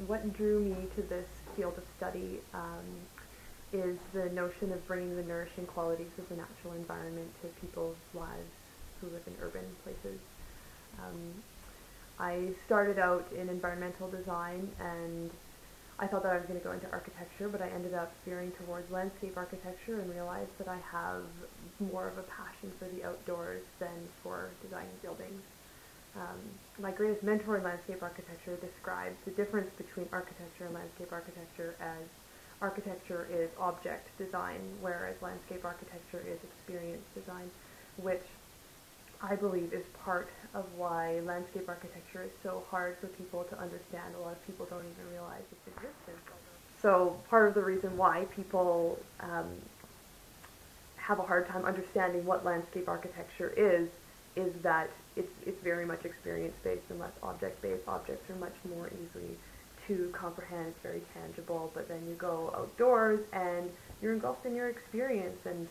What drew me to this field of study is the notion of bringing the nourishing qualities of the natural environment to people's lives who live in urban places. Um, I started out in environmental design, and I thought that I was going to go into architecture, but I ended up veering towards landscape architecture and realized that I have more of a passion for the outdoors than for designing buildings. Um, my greatest mentor in landscape architecture describes the difference between architecture and landscape architecture as architecture is object design, whereas landscape architecture is experience design, which I believe is part of why landscape architecture is so hard for people to understand. A lot of people don't even realize its existence. So part of the reason why people have a hard time understanding what landscape architecture is that it's very much experience-based and less object-based. Objects are much more easily to comprehend. It's very tangible, but then you go outdoors and you're engulfed in your experience, and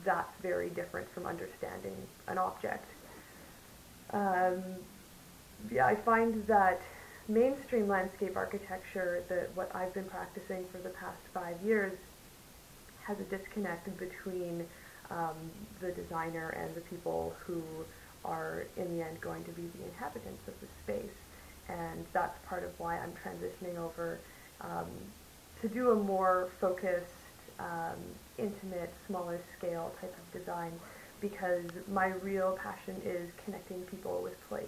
that's very different from understanding an object. Um, yeah, I find that mainstream landscape architecture, what I've been practicing for the past 5 years, has a disconnect between um, the designer and the people who are in the end going to be the inhabitants of the space. And that's part of why I'm transitioning over um, to do a more focused, um, intimate, smaller scale type of design, because my real passion is connecting people with place.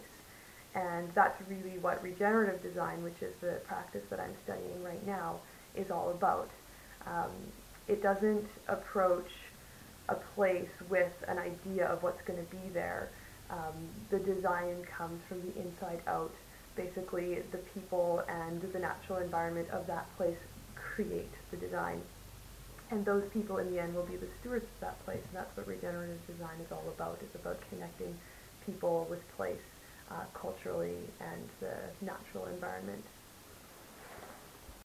And that's really what regenerative design, which is the practice that I'm studying right now, is all about. Um, it doesn't approach a place with an idea of what's going to be there. The design comes from the inside out. Basically, the people and the natural environment of that place create the design. And those people in the end will be the stewards of that place, and that's what regenerative design is all about. It's about connecting people with place culturally and the natural environment.